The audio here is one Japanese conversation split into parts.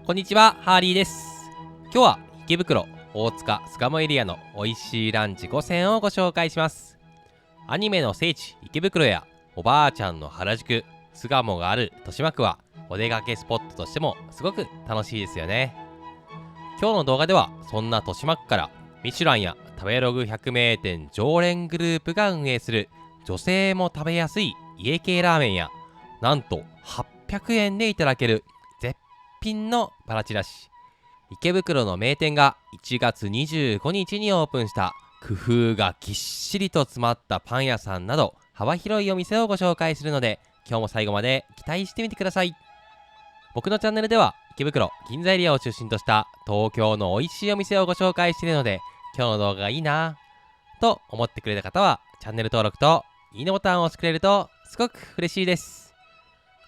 こんにちは、ハーリーです。今日は池袋、大塚、巣鴨エリアの美味しいランチ5選をご紹介します。アニメの聖地池袋やおばあちゃんの原宿、巣鴨がある豊島区はお出かけスポットとしてもすごく楽しいですよね。今日の動画ではそんな豊島区からミシュランや食べログ100名店常連グループが運営する女性も食べやすい家系ラーメンや、なんと800円でいただける絶品のバラチラシ、池袋の名店が1月25日にオープンした工夫がぎっしりと詰まったパン屋さんなど幅広いお店をご紹介するので、今日も最後まで期待してみてください。僕のチャンネルでは池袋、銀座エリアを中心とした東京の美味しいお店をご紹介しているので、今日の動画がいいなぁと思ってくれた方はチャンネル登録といいねボタンを押してくれるとすごく嬉しいです。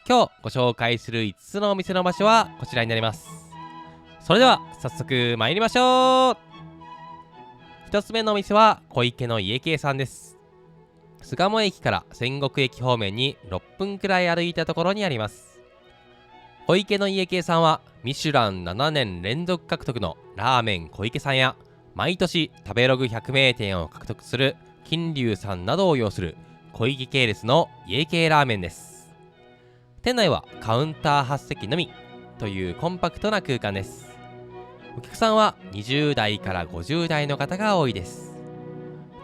今日ご紹介する5つのお店の場所はこちらになります。それでは早速参りましょう。1つ目のお店は小池の家系さんです。巣鴨駅から仙石駅方面に6分くらい歩いたところにあります。小池の家系さんはミシュラン7年連続獲得のラーメン小池さんや、毎年食べログ100名店を獲得する金龍さんなどを擁する小池系列の家系ラーメンです。店内はカウンター8席のみというコンパクトな空間です。お客さんは20代から50代の方が多いです。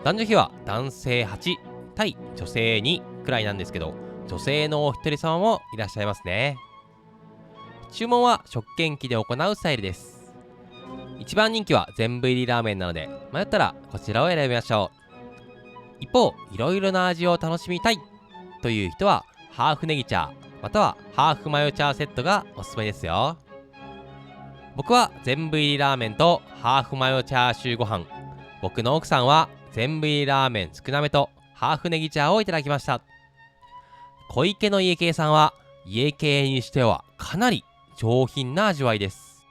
男女比は男性8対女性2くらいなんですけど、女性のお一人様もいらっしゃいますね。注文は食券機で行うスタイルです。一番人気は全部入りラーメンなので、迷ったらこちらを選びましょう。一方、いろいろな味を楽しみたいという人はハーフネギチャーまたはハーフマヨチャーセットがおすすめですよ。僕は全部入りラーメンとハーフマヨチャーシューご飯、僕の奥さんは全部入りラーメン少なめとハーフネギチャーをいただきました。小池の家系さんは家系にしてはかなり上品な味わいです。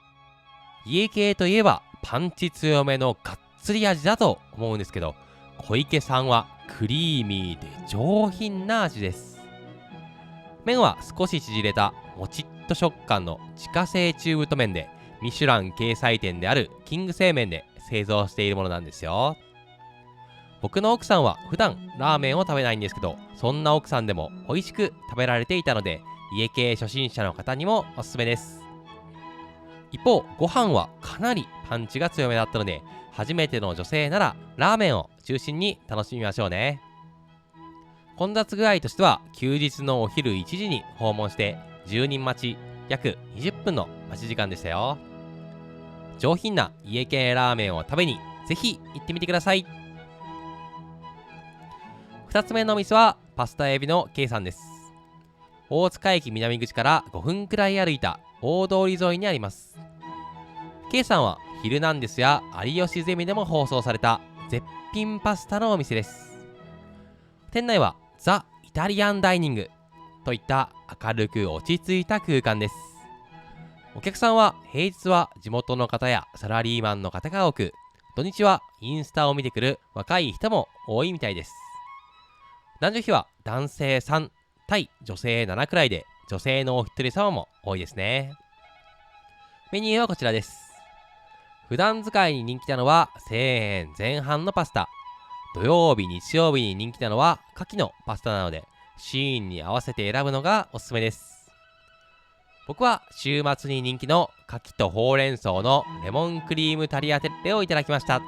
家系といえばパンチ強めのがっつり味だと思うんですけど、小池さんはクリーミーで上品な味です。麺は少し縮れたもちっと食感の自家製中太麺で、ミシュラン掲載店であるキング製麺で製造しているものなんですよ。僕の奥さんは普段ラーメンを食べないんですけど、そんな奥さんでも美味しく食べられていたので、家系初心者の方にもおすすめです。一方、ご飯はかなりパンチが強めだったので、初めての女性ならラーメンを中心に楽しみましょうね。混雑具合としては、休日のお昼1時に訪問して10人待ち約20分の待ち時間でしたよ。上品な家系ラーメンを食べにぜひ行ってみてください。2つ目のお店はパスタエビの K さんです。大塚駅南口から5分くらい歩いた大通り沿いにあります。 K さんはヒルナンデスや有吉ゼミでも放送された絶品パスタのお店です。店内はザ・イタリアンダイニングといった明るく落ち着いた空間です。お客さんは平日は地元の方やサラリーマンの方が多く、土日はインスタを見てくる若い人も多いみたいです。男女比は男性3対女性7くらいで、女性のお一人様も多いですね。メニューはこちらです。普段使いに人気なのは1000円前半のパスタ、土曜日日曜日に人気なのは牡蠣のパスタなので、シーンに合わせて選ぶのがおすすめです。僕は週末に人気の牡蠣とほうれん草のレモンクリームタリアテッレをいただきました。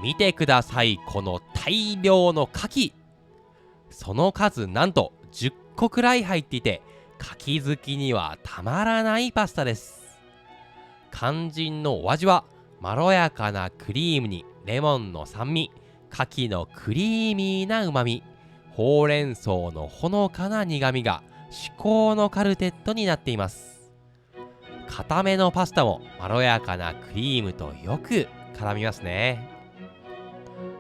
見てください、この大量の牡蠣。その数なんと10個くらい入っていて、牡蠣好きにはたまらないパスタです。肝心のお味はまろやかなクリームにレモンの酸味、牡蠣のクリーミーな旨味、ほうれん草のほのかな苦味が至高のカルテットになっています。固めのパスタもまろやかなクリームとよく絡みますね。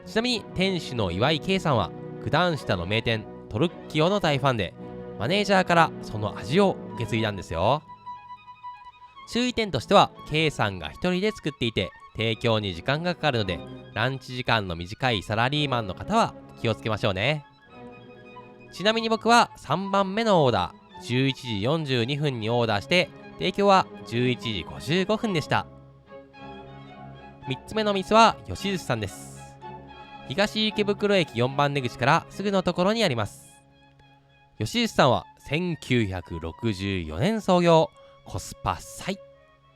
ちなみに店主の岩井圭さんは九段下の名店トルッキオの大ファンで、マネージャーからその味を受け継いだんですよ。注意点としては、K さんが一人で作っていて提供に時間がかかるので、ランチ時間の短いサラリーマンの方は気をつけましょうね。ちなみに僕は3番目のオーダー、11時42分にオーダーして提供は11時55分でした。3つ目の店は吉寿さんです。東池袋駅4番出口からすぐのところにあります。吉寿さんは1964年創業、コスパ最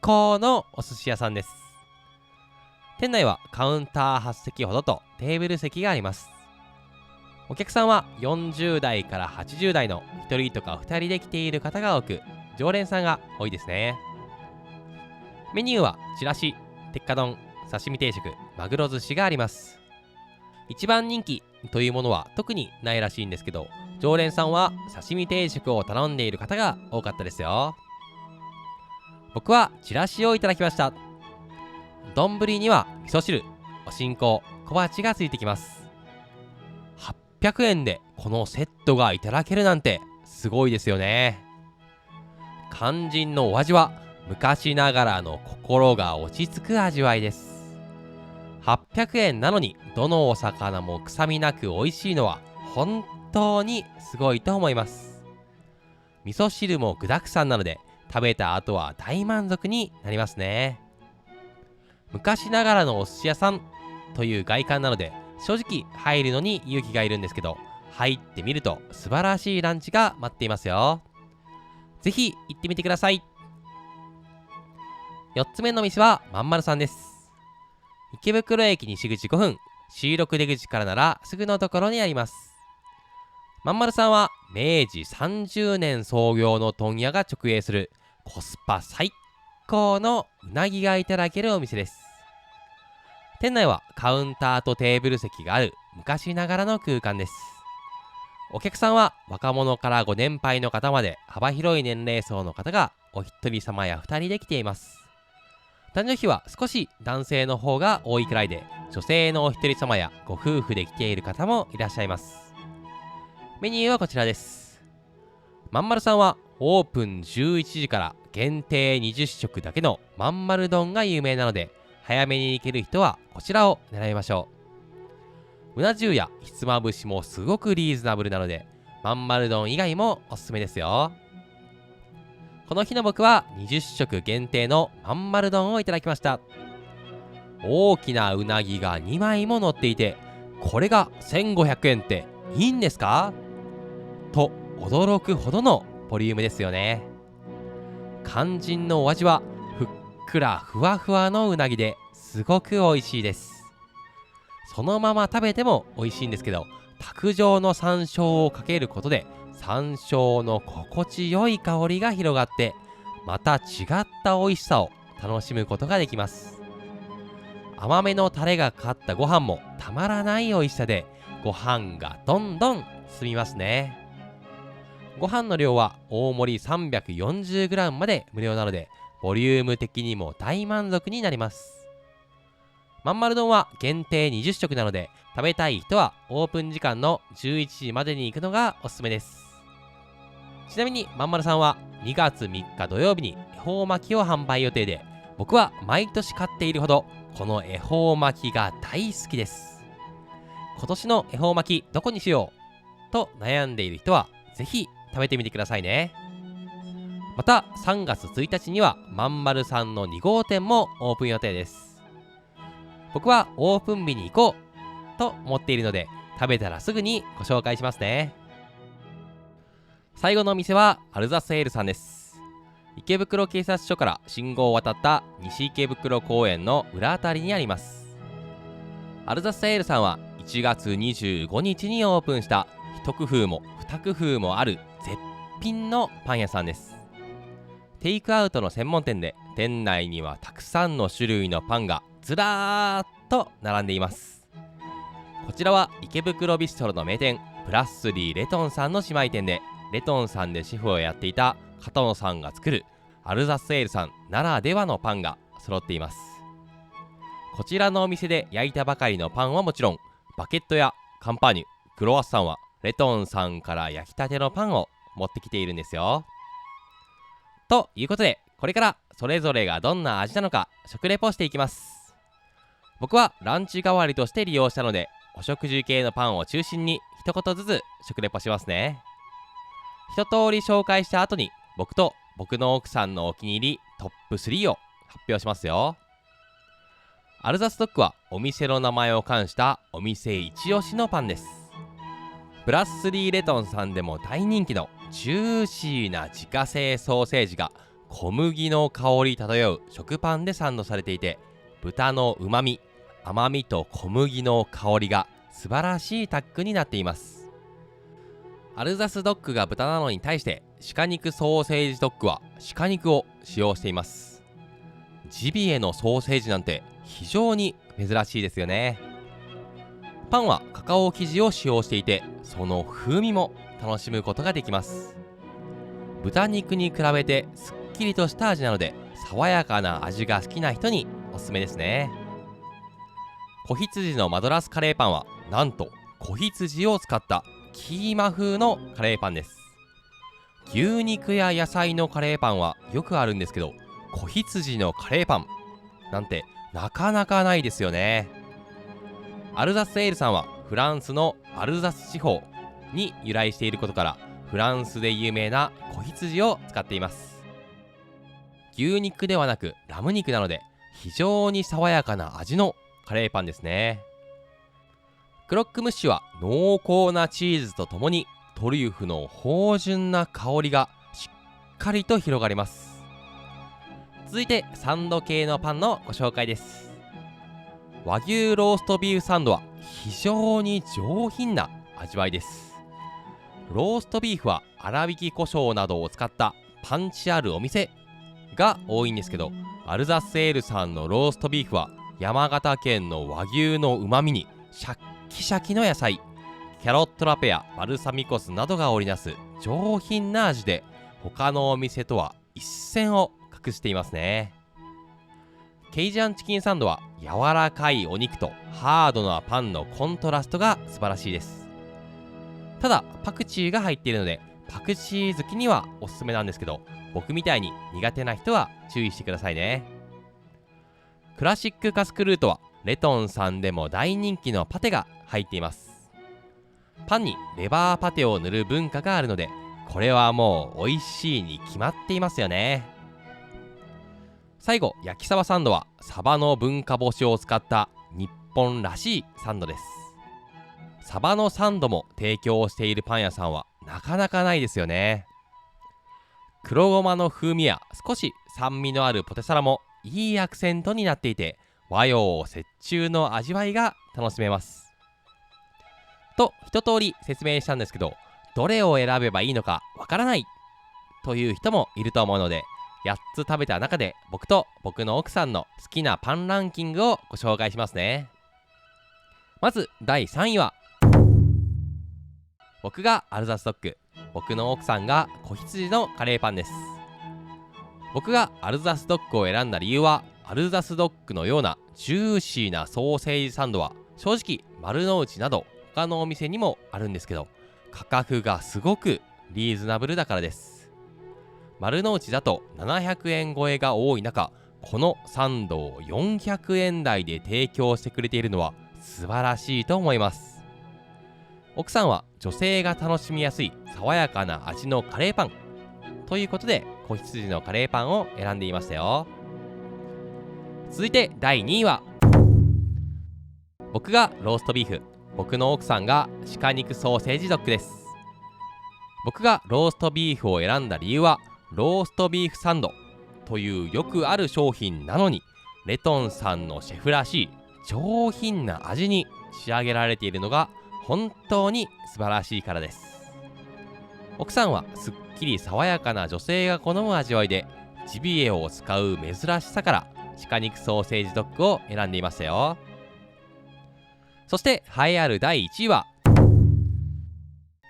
高のお寿司屋さんです。店内はカウンター8席ほどとテーブル席があります。お客さんは40代から80代の1人とか2人で来ている方が多く、常連さんが多いですね。メニューはちらし、鉄火丼、刺身定食、マグロ寿司があります。一番人気というものは特にないらしいんですけど、常連さんは刺身定食を頼んでいる方が多かったですよ。僕はちらしをいただきました。丼には味噌汁、お新香、小鉢がついてきます。800円でこのセットがいただけるなんてすごいですよね。肝心のお味は昔ながらの心が落ち着く味わいです。800円なのにどのお魚も臭みなく美味しいのは本当にすごいと思います。味噌汁も具沢山なので食べた後は大満足になりますね。昔ながらのお寿司屋さんという外観なので正直入るのに勇気がいるんですけど、入ってみると素晴らしいランチが待っていますよ。ぜひ行ってみてください。4つ目の店はまんまるさんです。池袋駅西口5分、C6出口からならすぐのところにあります。まんまるさんは明治30年創業の問屋が直営するコスパ最高のうなぎがいただけるお店です。店内はカウンターとテーブル席がある昔ながらの空間です。お客さんは若者からご年配の方まで幅広い年齢層の方がお一人様や二人で来ています。誕生日は少し男性の方が多いくらいで、女性のお一人様やご夫婦で来ている方もいらっしゃいます。メニューはこちらです。まんまるさんはオープン11時から限定20食だけのまんまる丼が有名なので、早めに行ける人はこちらを狙いましょう。うな重やひつまぶしもすごくリーズナブルなので、まんまる丼以外もおすすめですよ。この日の僕は20食限定のまんまる丼をいただきました。大きなうなぎが2枚も乗っていて、これが1500円っていいんですかと驚くほどのボリュームですよね。肝心のお味はふっくらふわふわのうなぎですごく美味しいです。そのまま食べても美味しいんですけど、卓上の山椒をかけることで山椒の心地よい香りが広がって、また違った美味しさを楽しむことができます。甘めのタレがかかったご飯もたまらない美味しさで、ご飯がどんどん進みますね。ご飯の量は大盛り 340g まで無料なので、ボリューム的にも大満足になります。まんまる丼は限定20食なので、食べたい人はオープン時間の11時までに行くのがおすすめです。ちなみにまんまるさんは2月3日土曜日に恵方巻きを販売予定で、僕は毎年買っているほどこの恵方巻きが大好きです。今年の恵方巻きどこにしようと悩んでいる人はぜひ食べてみてくださいね。また3月1日にはまんまるさんの2号店もオープン予定です。僕はオープン日に行こうと思っているので、食べたらすぐにご紹介しますね。最後のお店はアルザセールさんです。池袋警察署から信号を渡った西池袋公園の裏あたりにあります。アルザセールさんは1月25日にオープンした一工夫も二工夫もある絶品のパン屋さんです。テイクアウトの専門店で、店内にはたくさんの種類のパンがずらーっと並んでいます。こちらは池袋ビストロの名店プラスリーレトンさんの姉妹店で、レトンさんでシェフをやっていた片野さんが作るアルザスエールさんならではのパンが揃っています。こちらのお店で焼いたばかりのパンはもちろん、バケットやカンパーニュ、クロワッサンはレトンさんから焼きたてのパンを持ってきているんですよ。ということで、これからそれぞれがどんな味なのか食レポしていきます。僕はランチ代わりとして利用したので、お食事系のパンを中心に一言ずつ食レポしますね。一通り紹介した後に僕と僕の奥さんのお気に入りトップ3を発表しますよ。アルザスドッグはお店の名前を冠したお店一押しのパンです。ブラッスリーレトンさんでも大人気のジューシーな自家製ソーセージが小麦の香り漂う食パンでサンドされていて、豚のうまみ、甘みと小麦の香りが素晴らしいタッグになっています。アルザスドッグが豚なのに対して鹿肉ソーセージドッグは鹿肉を使用しています。ジビエのソーセージなんて非常に珍しいですよね。パンはカカオ生地を使用していて、その風味も楽しむことができます。豚肉に比べてすっきりとした味なので、爽やかな味が好きな人におすすめですね。子羊のマドラスカレーパンはなんと子羊を使ったキーマ風のカレーパンです。牛肉や野菜のカレーパンはよくあるんですけど、子羊のカレーパンなんてなかなかないですよね。アルザスエールさんはフランスのアルザス地方に由来していることから、フランスで有名な子羊を使っています。牛肉ではなくラム肉なので、非常に爽やかな味のカレーパンですね。クロックムッシュは濃厚なチーズとともにトリュフの芳醇な香りがしっかりと広がります。続いてサンド系のパンのご紹介です。和牛ローストビーフサンドは非常に上品な味わいです。ローストビーフは粗挽き胡椒などを使ったパンチあるお店が多いんですけど、アルザスエールさんのローストビーフは山形県の和牛のうまみにシャッキシャキの野菜、キャロットラペやバルサミコ酢などが織りなす上品な味で、他のお店とは一線を画していますね。ケイジャンチキンサンドは柔らかいお肉とハードなパンのコントラストが素晴らしいです。ただパクチーが入っているので、パクチー好きにはおすすめなんですけど、僕みたいに苦手な人は注意してくださいね。クラシックカスクルートはレトンさんでも大人気のパテが入っています。パンにレバーパテを塗る文化があるので、これはもう美味しいに決まっていますよね。最後、焼きサバサンドはサバの文化干しを使った日本らしいサンドです。サバのサンドも提供しているパン屋さんはなかなかないですよね。黒ごまの風味や少し酸味のあるポテサラもいいアクセントになっていて、和洋折衷の味わいが楽しめます。と一通り説明したんですけど、どれを選べばいいのかわからないという人もいると思うので、8つ食べた中で僕と僕の奥さんの好きなパンランキングをご紹介しますね。まず第3位は、僕がアルザスドッグ、僕の奥さんが子羊のカレーパンです。僕がアルザスドッグを選んだ理由は、アルザスドッグのようなジューシーなソーセージサンドは正直丸の内など他のお店にもあるんですけど、価格がすごくリーズナブルだからです。丸の内だと700円超えが多い中、このサンドを400円台で提供してくれているのは素晴らしいと思います。奥さんは女性が楽しみやすい爽やかな味のカレーパンということで、子羊のカレーパンを選んでいましたよ。続いて第2位は、僕がローストビーフ、僕の奥さんが鹿肉ソーセージドッグです。僕がローストビーフを選んだ理由は、ローストビーフサンドというよくある商品なのに、レトンさんのシェフらしい上品な味に仕上げられているのが本当に素晴らしいからです。奥さんはすっきり爽やかな女性が好む味わいで、ジビエを使う珍しさから鹿肉ソーセージドッグを選んでいましたよ。そして栄えある第1位は、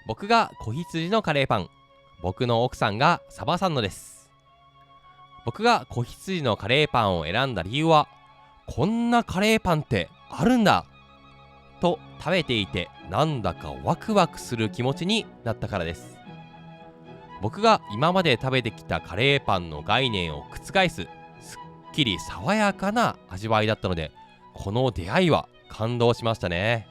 僕が子羊のカレーパン、僕の奥さんがサバサンドです。僕が子羊のカレーパンを選んだ理由は、こんなカレーパンってあるんだと食べていてなんだかワクワクする気持ちになったからです。僕が今まで食べてきたカレーパンの概念を覆すすっきり爽やかな味わいだったので、この出会いは感動しましたね。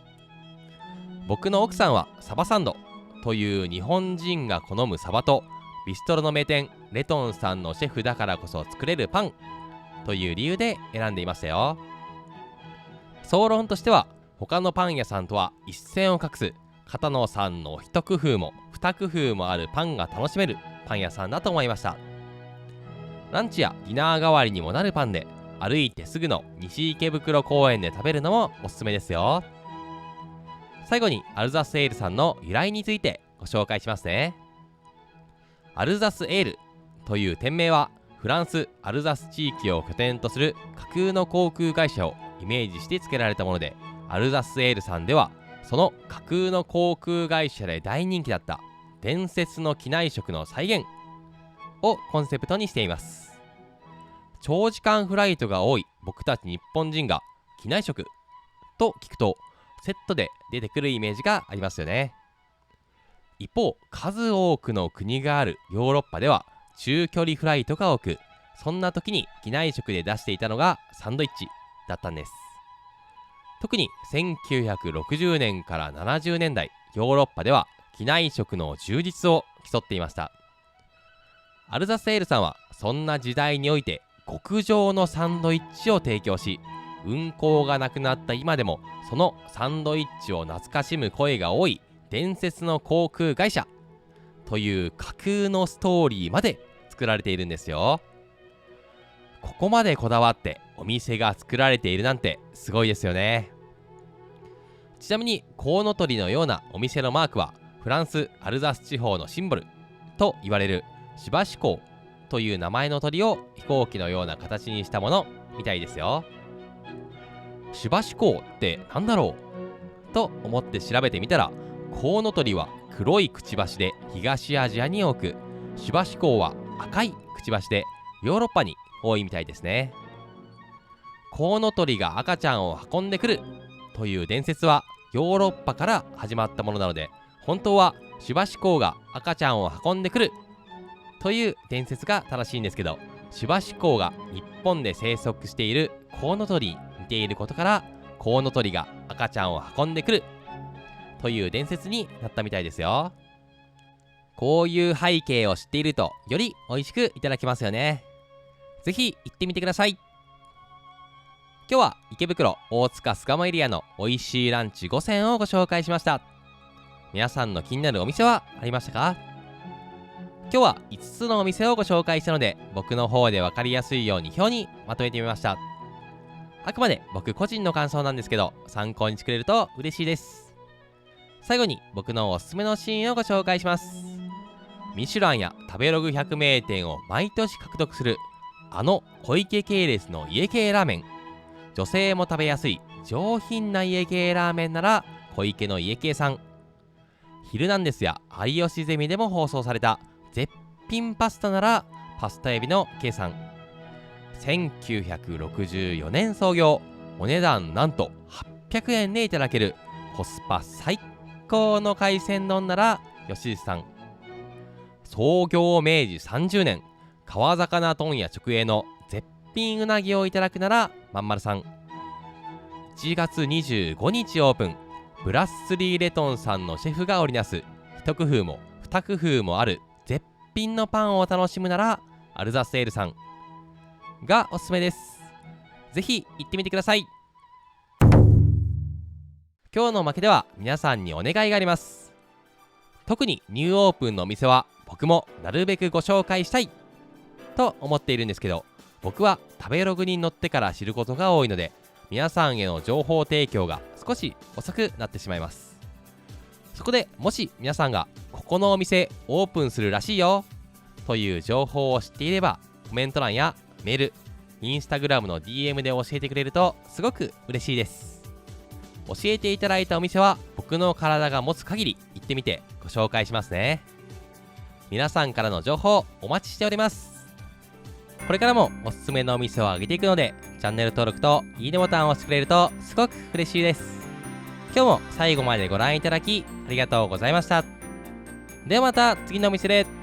僕の奥さんはサバサンドという日本人が好むサバとビストロの名店レトンさんのシェフだからこそ作れるパンという理由で選んでいましたよ。総論としては他のパン屋さんとは一線を画す片野さんの一工夫も二工夫もあるパンが楽しめるパン屋さんだと思いました。ランチやディナー代わりにもなるパンで、歩いてすぐの西池袋公園で食べるのもおすすめですよ。最後にアルザスエールさんの由来についてご紹介しますね。アルザスエールという店名はフランスアルザス地域を拠点とする架空の航空会社をイメージして付けられたもので、アルザスエールさんではその架空の航空会社で大人気だった伝説の機内食の再現をコンセプトにしています。長時間フライトが多い僕たち日本人が機内食と聞くとセットで出てくるイメージがありますよね。一方、数多くの国があるヨーロッパでは中距離フライトが多く、そんな時に機内食で出していたのがサンドイッチだったんです。特に1960年から70年代ヨーロッパでは機内食の充実を競っていました。アルザスエールさんはそんな時代において極上のサンドイッチを提供し、運航がなくなった今でもそのサンドイッチを懐かしむ声が多い伝説の航空会社という架空のストーリーまで作られているんですよ。ここまでこだわってお店が作られているなんてすごいですよね。ちなみにコウノトリのようなお店のマークはフランスアルザス地方のシンボルと言われるシバシコウという名前の鳥を飛行機のような形にしたものみたいですよ。シバシコウってなんだろうと思って調べてみたら、コウノトリは黒いくちばしで東アジアに多く、シバシコウは赤いくちばしでヨーロッパに多いみたいですね。コウノトリが赤ちゃんを運んでくるという伝説はヨーロッパから始まったものなので、本当はシバシコウが赤ちゃんを運んでくるという伝説が正しいんですけど、シバシコウが日本で生息しているコウノトリに似ていることから、コウノトリが赤ちゃんを運んでくるという伝説になったみたいですよ。こういう背景を知っているとより美味しくいただけますよね。ぜひ行ってみてください。今日は池袋大塚巣鴨エリアの美味しいランチ5選をご紹介しました。皆さんの気になるお店はありましたか？今日は5つのお店をご紹介したので、僕の方で分かりやすいように表にまとめてみました。あくまで僕個人の感想なんですけど、参考にしてくれると嬉しいです。最後に僕のおすすめのシーンをご紹介します。ミシュランや食べログ百名店を毎年獲得するあの小池系列の家系ラーメン。女性も食べやすい上品な家系ラーメンなら小池の家系さん。ヒルナンデスや有吉ゼミでも放送された絶品パスタならパスタエビの計算。1964年創業、お値段なんと800円でいただけるコスパ最高の海鮮丼なら吉寿さん。創業明治30年、川魚問屋直営の絶品うなぎをいただくならまんまるさん。1月25日オープン、ブラッスリーレトンさんのシェフが織りなす一工夫も二工夫もある絶品のパンを楽しむならアルザスエールさんがおすすめです。ぜひ行ってみてください。今日のおまけでは皆さんにお願いがあります。特にニューオープンのお店は僕もなるべくご紹介したいと思っているんですけど、僕は食べログに載ってから知ることが多いので、皆さんへの情報提供が少し遅くなってしまいます。そこでもし皆さんがここのお店オープンするらしいよという情報を知っていれば、コメント欄やメール、インスタグラムの DM で教えてくれるとすごく嬉しいです。教えていただいたお店は僕の体が持つ限り行ってみてご紹介しますね。皆さんからの情報お待ちしております。これからもおすすめのお店を上げていくので、チャンネル登録といいねボタンを押してくれるとすごく嬉しいです。今日も最後までご覧いただきありがとうございました。ではまた次のお店で。